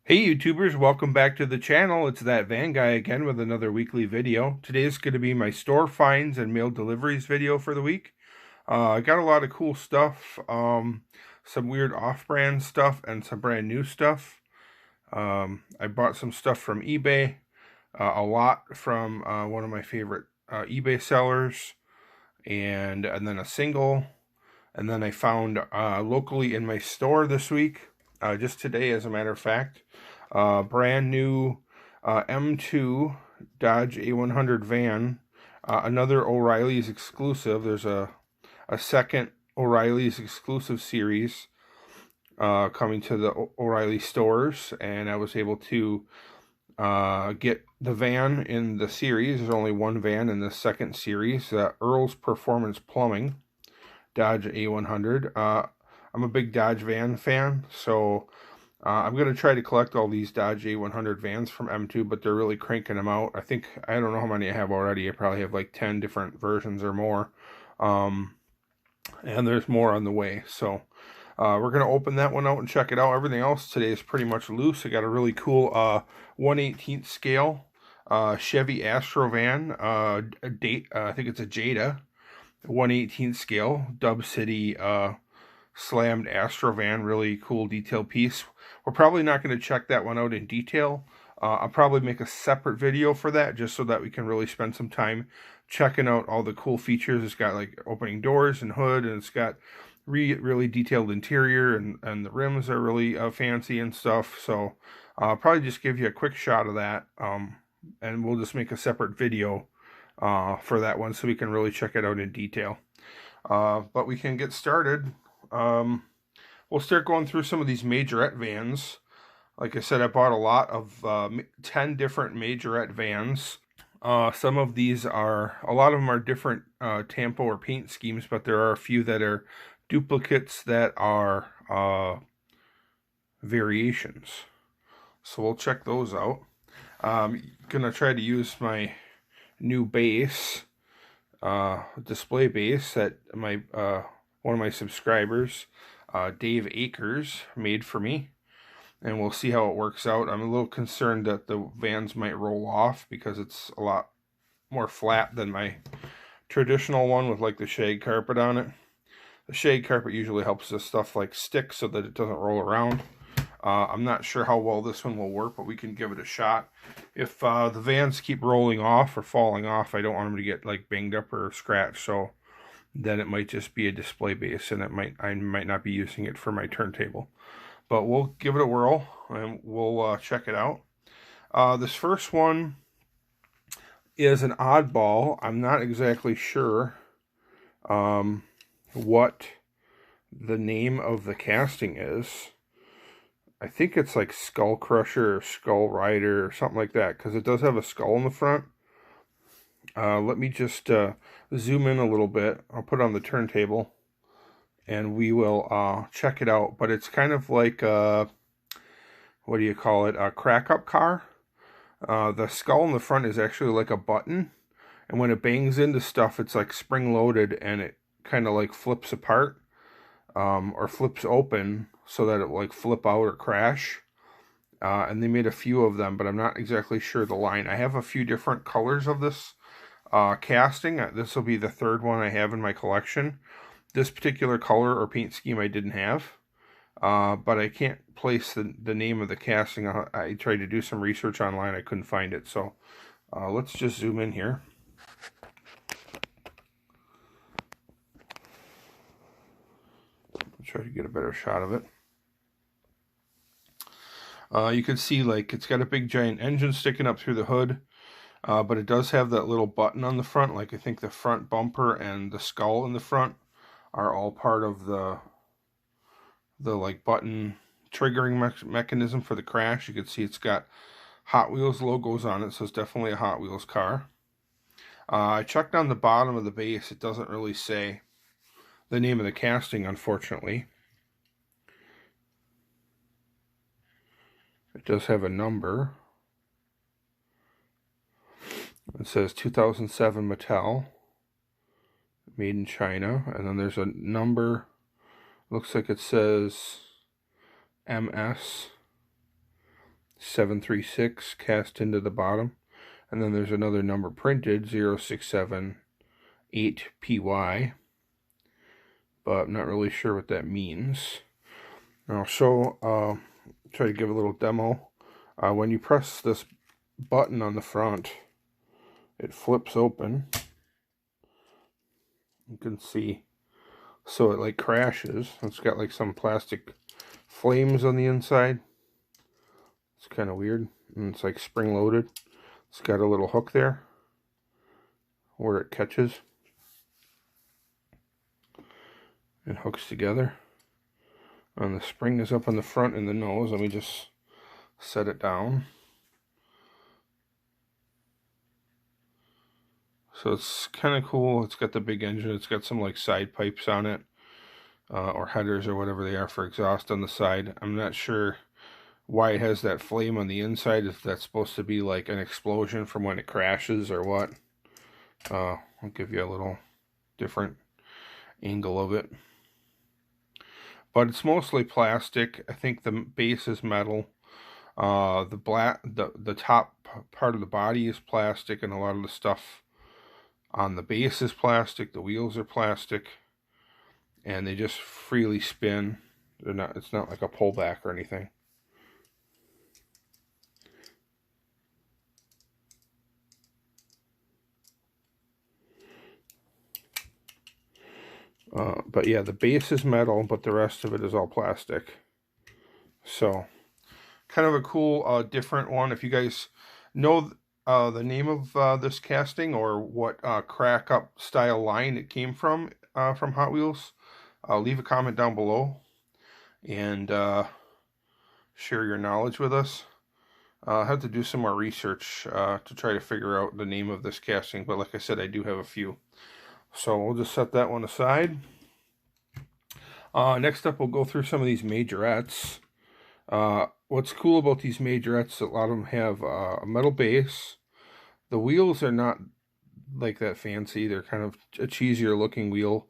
Hey YouTubers, welcome back to the channel. It's that van guy again with another weekly video. Today is going to be my store finds and mail deliveries video for the week. I got a lot of cool stuff, some weird off-brand stuff and some brand new stuff. I bought some stuff from eBay, a lot from one of my favorite eBay sellers, and then a single. And then I found locally in my store this week, just today as a matter of fact, brand new M2 Dodge A100 van, another O'Reilly's exclusive. There's a second O'Reilly's exclusive series coming to the O'Reilly stores, and I was able to get the van in the series. There's only one van in the second series, Earl's Performance Plumbing Dodge A100. I'm a big Dodge van fan, so I'm going to try to collect all these Dodge A100 vans from M2, but they're really cranking them out. I don't know how many I have already. I probably have like 10 different versions or more. And there's more on the way. So we're going to open that one out and check it out. Everything else today is pretty much loose. I got a really cool 1/18 scale Chevy Astro van. I think it's a Jada 1/18 scale Dub City slammed Astro van. Really cool detail piece. We're probably not going to check that one out in detail. I'll probably make a separate video for that just so that we can really spend some time checking out all the cool features. It's got like opening doors and hood, and it's got really detailed interior, and the rims are really fancy and stuff. So I'll probably just give you a quick shot of that, and we'll just make a separate video for that one so we can really check it out in detail. But we can get started. We'll start going through some of these Majorette vans. Like I said, I bought a lot of 10 different Majorette vans. Some of these are, a lot of them are different tampo or paint schemes, but there are a few that are duplicates that are variations. So we'll check those out. Gonna try to use my new base, display base that my one of my subscribers, Dave Akers, made for me, and we'll see how it works out. I'm a little concerned that the vans might roll off because it's a lot more flat than my traditional one with like the shag carpet on it. The shag carpet usually helps this stuff like stick so that it doesn't roll around. I'm not sure how well this one will work, but we can give it a shot. If the vans keep rolling off or falling off, I don't want them to get like banged up or scratched, so then it might just be a display base, and I might not be using it for my turntable. But we'll give it a whirl, and we'll check it out. This first one is an oddball. I'm not exactly sure what the name of the casting is. I think it's like Skull Crusher or Skull Rider or something like that, because it does have a skull in the front. Let me just zoom in a little bit. I'll put it on the turntable, and we will check it out. But it's kind of like, what do you call it, a crack-up car. The skull in the front is actually like a button, and when it bangs into stuff, it's like spring-loaded, and it kind of like flips apart, or flips open so that it will like flip out or crash. And they made a few of them, but I'm not exactly sure the line. I have a few different colors of this casting. This will be the third one I have in my collection. This particular color or paint scheme I didn't have, but I can't place the name of the casting. I tried to do some research online. I couldn't find it, so let's just zoom in here. Try to get a better shot of it. You can see like it's got a big giant engine sticking up through the hood, but it does have that little button on the front. Like I think the front bumper and the skull in the front are all part of the like button triggering mechanism for the crash. You can see it's got Hot Wheels logos on it, so it's definitely a Hot Wheels car. I checked on the bottom of the base. It doesn't really say the name of the casting, unfortunately. It does have a number. It says 2007 Mattel, made in China, and then there's a number. Looks like it says MS 736 cast into the bottom. And then there's another number printed, 0678PY. But I'm not really sure what that means. Now, try to give a little demo. When you press this button on the front, it flips open. You can see, so it like crashes. It's got like some plastic flames on the inside. It's kind of weird, and it's like spring loaded. It's got a little hook there where it catches and hooks together. And the spring is up on the front and the nose. Let me just set it down. So it's kind of cool. It's got the big engine. It's got some like side pipes on it, or headers or whatever they are for exhaust on the side. I'm not sure why it has that flame on the inside, if that's supposed to be like an explosion from when it crashes or what. I'll give you a little different angle of it. But it's mostly plastic. I think the base is metal. The top part of the body is plastic, and a lot of the stuff on the base is plastic. The wheels are plastic, and they just freely spin. It's not like a pullback or anything. But yeah, the base is metal, but the rest of it is all plastic. So, kind of a cool, different one. If you guys know the name of this casting, or what crack up style line it came from Hot Wheels, leave a comment down below and share your knowledge with us. I'll have to do some more research to try to figure out the name of this casting, but like I said, I do have a few. So we'll just set that one aside. Next up, we'll go through some of these Majorettes. What's cool about these Majorettes, a lot of them have a metal base. The wheels are not like that fancy. They're kind of a cheesier looking wheel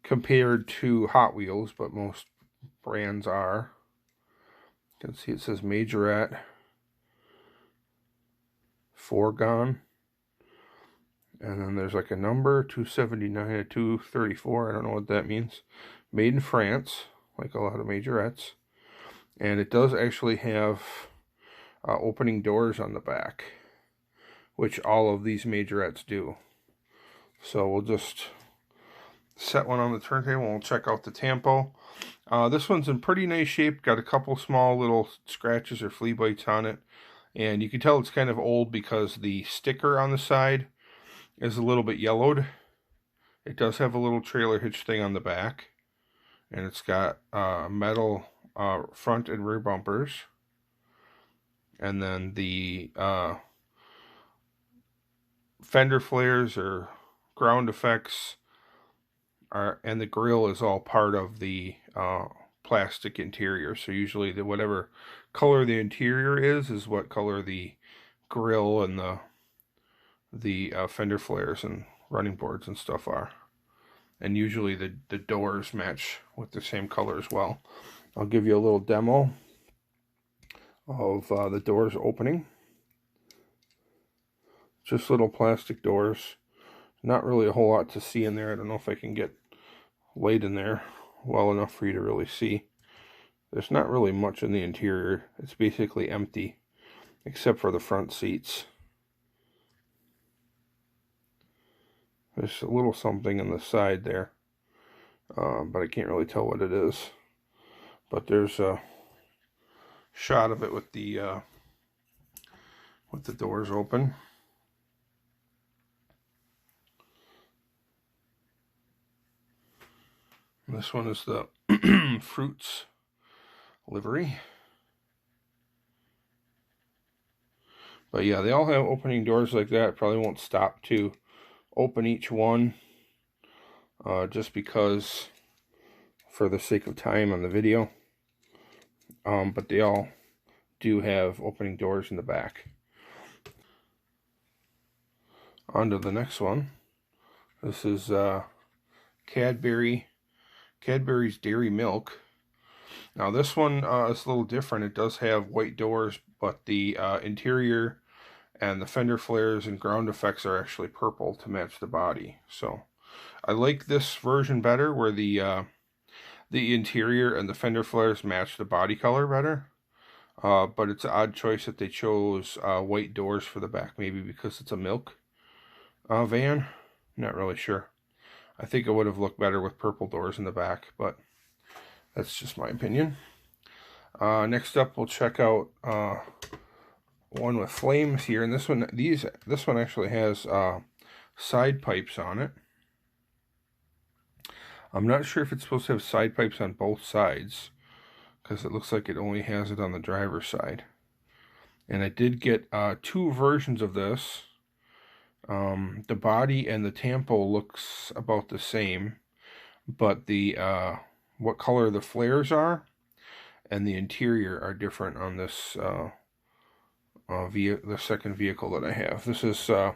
compared to Hot Wheels, but most brands are. You can see it says Majorette Foregone. And then there's like a number, 279 to 234. I don't know what that means. Made in France, like a lot of Majorettes. And it does actually have opening doors on the back, which all of these Majorettes do. So we'll just set one on the turntable and we'll check out the Tampo. This one's in pretty nice shape. Got a couple small little scratches or flea bites on it. And you can tell it's kind of old because the sticker on the side is a little bit yellowed. It does have a little trailer hitch thing on the back. And it's got metal front and rear bumpers. And then the fender flares or ground effects and the grill is all part of the plastic interior. So usually whatever color the interior is what color the grill and the fender flares and running boards and stuff are. And usually the doors match with the same color as well. I'll give you a little demo of the doors opening. Just little plastic doors. Not really a whole lot to see in there. I don't know if I can get light in there well enough for you to really see. There's not really much in the interior. It's basically empty, except for the front seats. There's a little something on the side there, but I can't really tell what it is. But there's a shot of it with the doors open. And this one is the Fruits livery. But yeah, they all have opening doors like that. Probably won't stop to open each one, just because, for the sake of time on the video. But they all do have opening doors in the back. On to the next one. This is Cadbury's Dairy Milk. Now this one is a little different. It does have white doors, but the interior and the fender flares and ground effects are actually purple to match the body. So I like this version better, where the interior and the fender flares match the body color better. But it's an odd choice that they chose white doors for the back, maybe because it's a milk van. Not really sure. I think it would have looked better with purple doors in the back, but that's just my opinion. Next up, we'll check out one with flames here, and this one actually has side pipes on it. I'm not sure if it's supposed to have side pipes on both sides, because it looks like it only has it on the driver's side. And I did get two versions of this. The body and the tampo looks about the same, but the what color the flares are and the interior are different on this the second vehicle that I have. This is let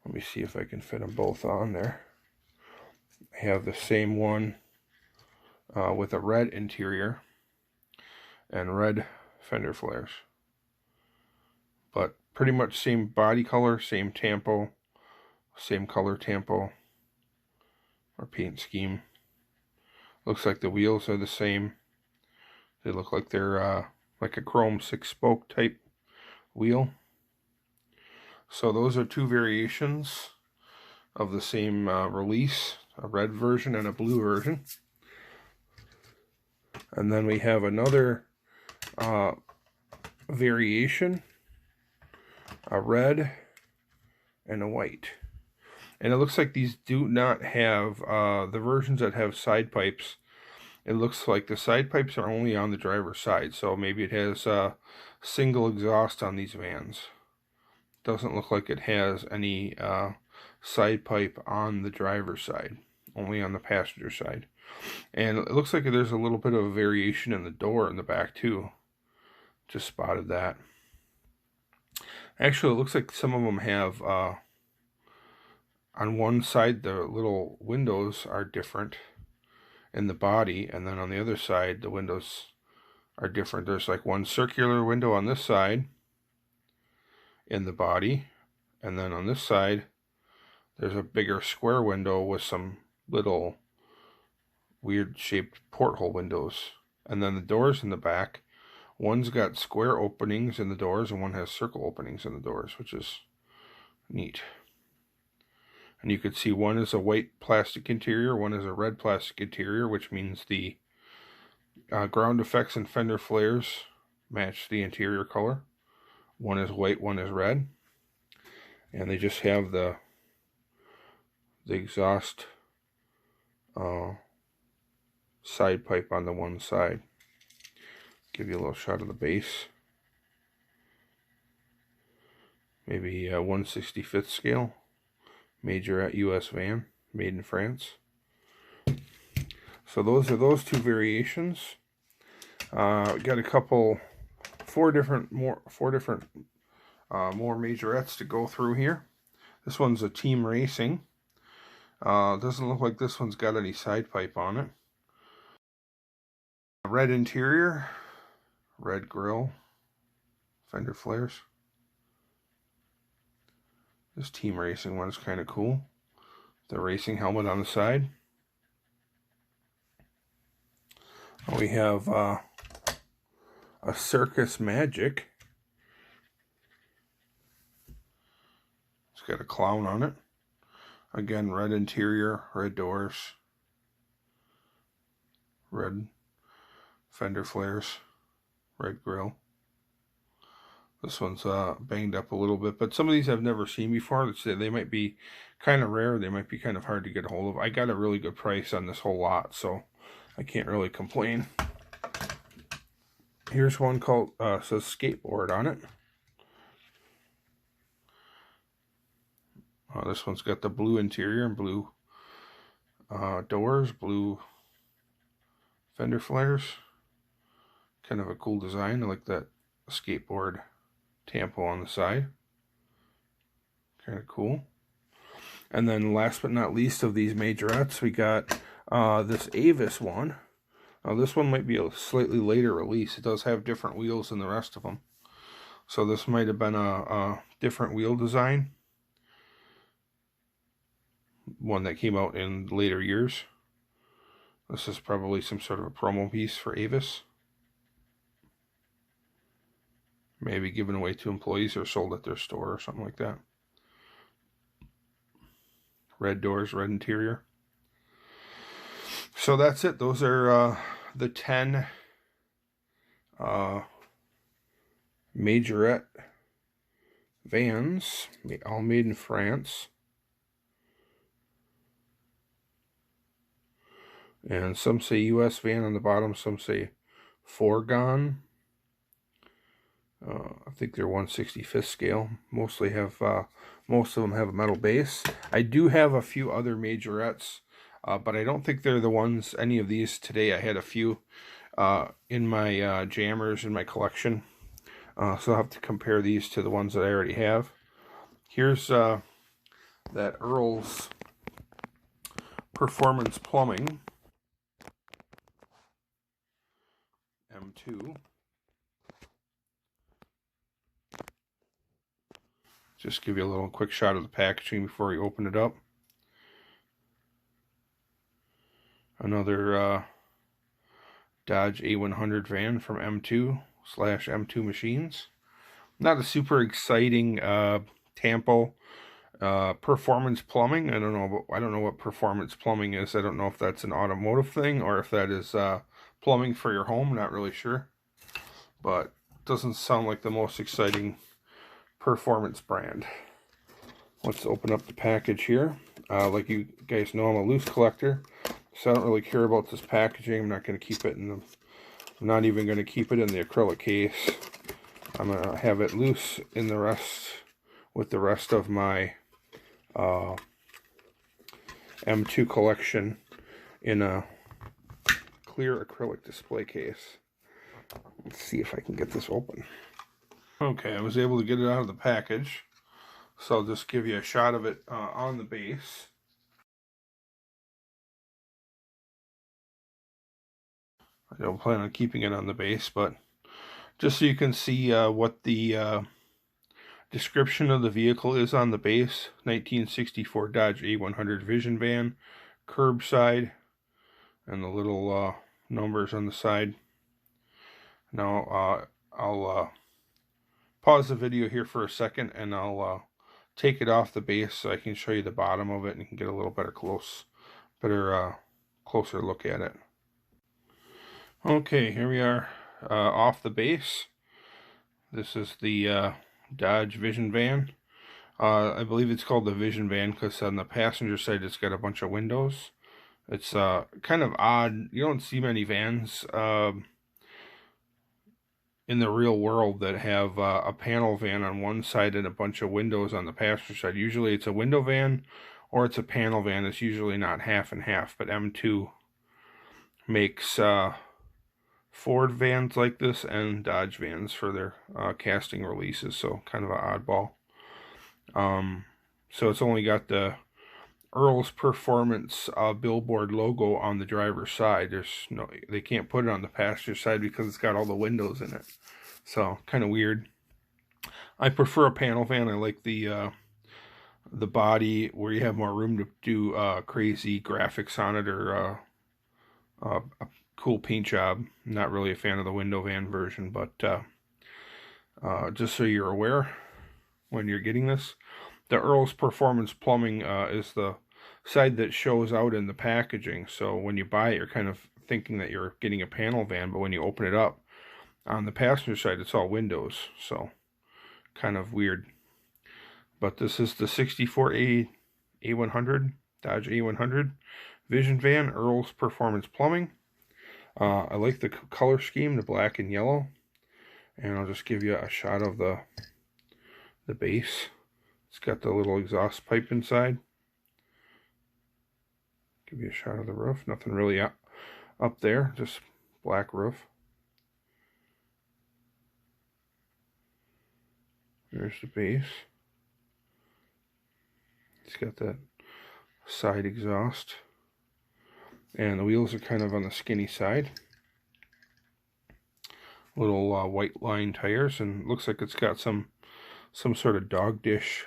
me see if I can fit them both on there. I have the same one with a red interior and red fender flares, but pretty much same body color, same tampo, same color tampo or paint scheme. Looks like the wheels are the same. They look like they're like a chrome 6-spoke type wheel. So those are two variations of the same release, a red version and a blue version. And then we have another variation, a red and a white. And it looks like these do not have the versions that have side pipes. It looks like the side pipes are only on the driver's side, so maybe it has single exhaust on these vans. Doesn't look like it has any side pipe on the driver's side, only on the passenger side. And it looks like there's a little bit of a variation in the door in the back too. Just spotted that. Actually, it looks like some of them have on one side the little windows are different in the body, and then on the other side the windows are different. There's like one circular window on this side in the body, and then on this side there's a bigger square window with some little weird shaped porthole windows. And then the doors in the back, one's got square openings in the doors and one has circle openings in the doors, which is neat. And you could see one is a white plastic interior, one is a red plastic interior, which means the ground effects and fender flares match the interior color. One is white, one is red. And they just have the exhaust side pipe on the one side. Give you a little shot of the base. Maybe 1/65th scale. Majorette US van, made in France. So those are those two variations. We got a couple, four different more majorettes to go through here. This one's a Team Racing. Doesn't look like this one's got any side pipe on it. Red interior, red grille, fender flares. This Team Racing one is kind of cool. The racing helmet on the side. We have a Circus Magic. It's got a clown on it. Again, red interior, red doors, red fender flares, red grille. This one's banged up a little bit, but some of these I've never seen before. They might be kind of rare. They might be kind of hard to get a hold of. I got a really good price on this whole lot, so I can't really complain. Here's one called, says skateboard on it. This one's got the blue interior and blue doors, blue fender flares. Kind of a cool design. I like that skateboard tampo on the side. Kind of cool. And then last but not least of these majorettes, we got this Avis one. Now this one might be a slightly later release. It does have different wheels than the rest of them. So this might have been a different wheel design. One that came out in later years. This is probably some sort of a promo piece for Avis. Maybe given away to employees or sold at their store or something like that. Red doors, red interior. So that's it. Those are the 10 Majorette vans, all made in France. And some say US van on the bottom, some say foregone. I think they're 1/65th scale. Most of them have a metal base. I do have a few other Majorettes, but I don't think they're the ones, any of these today. I had a few in my jammers in my collection. So I'll have to compare these to the ones that I already have. Here's that Earl's Performance Plumbing M2. Just give you a little quick shot of the packaging before we open it up. Another Dodge A100 van from M2/M2 Machines. Not a super exciting Tampo Performance Plumbing. I don't know what Performance Plumbing is. I don't know if that's an automotive thing or if that is plumbing for your home. Not really sure, but it doesn't sound like the most exciting performance brand. Let's open up the package here. Like you guys know, I'm a loose collector, so I don't really care about this packaging. I'm not going to keep it in I'm not even going to keep it in the acrylic case. I'm going to have it loose in the rest with the rest of my M2 collection in a clear acrylic display case. Let's see if I can get this open. Okay, I was able to get it out of the package, so I'll just give you a shot of it on the base. I don't plan on keeping it on the base, but just so you can see what the description of the vehicle is on the base. 1964 Dodge A100 Vision Van, curbside, and the little numbers on the side. Now I'll pause the video here for a second, and I'll take it off the base so I can show you the bottom of it and you can get a little closer look at it. Okay, here we are off the base. This is the Dodge Vision Van. I believe it's called the Vision Van because on the passenger side it's got a bunch of windows. It's kind of odd. You don't see many vans in the real world that have a panel van on one side and a bunch of windows on the passenger side. Usually it's a window van or it's a panel van. It's usually not half and half, but M2 makes Ford vans like this and Dodge vans for their casting releases, so kind of an oddball. So it's only got the Earl's Performance billboard logo on the driver's side. They can't put it on the passenger side because it's got all the windows in it. So kind of weird. I prefer a panel van. I like the body where you have more room to do crazy graphics on it or a cool paint job. I'm not really a fan of the window van version, but just so you're aware when you're getting this, the Earl's Performance Plumbing is the side that shows out in the packaging. So when you buy it, you're kind of thinking that you're getting a panel van, but when you open it up, on the passenger side, it's all windows. So kind of weird. But this is the 64 A100, Dodge A100 Vision Van, Earl's Performance Plumbing. I like the color scheme, the black and yellow. And I'll just give you a shot of the base. It's got the little exhaust pipe inside. Give you a shot of the roof. Nothing really up there, just black roof. There's the base. It's got that side exhaust. And the wheels are kind of on the skinny side. little white line tires, and looks like it's got some sort of dog dish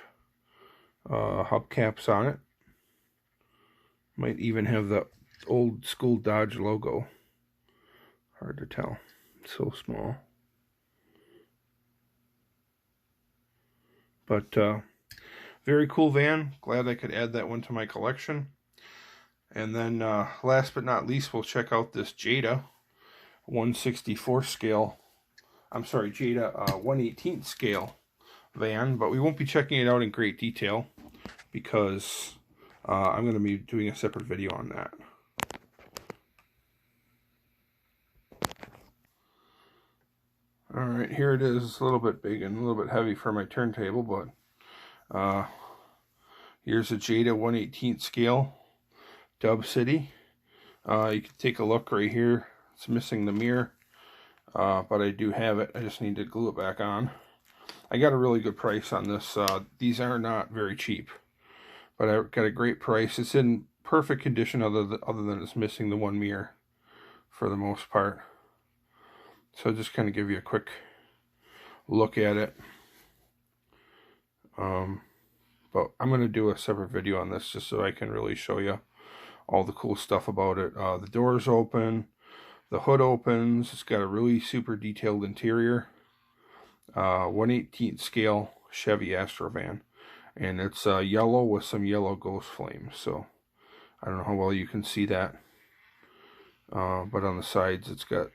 hubcaps on it. Might even have the old school Dodge logo. Hard to tell. It's so small. But very cool van. Glad I could add that one to my collection. And then last but not least, we'll check out this Jada 1/64 scale. I'm sorry, Jada 1/18 scale van. But we won't be checking it out in great detail because I'm going to be doing a separate video on that. Alright, here it is. It's a little bit big and a little bit heavy for my turntable, but here's a Jada 1/18 scale Dub City. You can take a look right here. It's missing the mirror, but I do have it. I just need to glue it back on. I got a really good price on this. These are not very cheap, but I got a great price. It's in perfect condition other than it's missing the one mirror for the most part. So just kind of give you a quick look at it. But I'm going to do a separate video on this just so I can really show you all the cool stuff about it. The doors open, the hood opens. It's got a really super detailed interior. 1/18 scale Chevy Astro van, and it's yellow with some yellow ghost flames. So I don't know how well you can see that, but on the sides it's got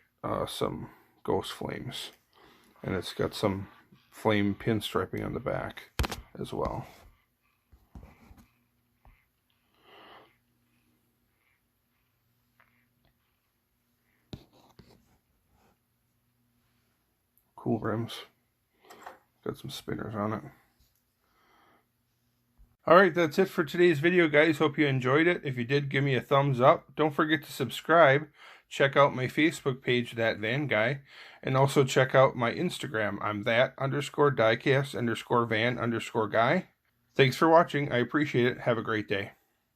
some ghost flames, and it's got some flame pinstriping on the back as well. Cool rims. Got some spinners on it. Alright, that's it for today's video, guys. Hope you enjoyed it. If you did, give me a thumbs up. Don't forget to subscribe. Check out my Facebook page, That Van Guy. And also check out my Instagram. I'm that_diecast_van_guy. Thanks for watching. I appreciate it. Have a great day.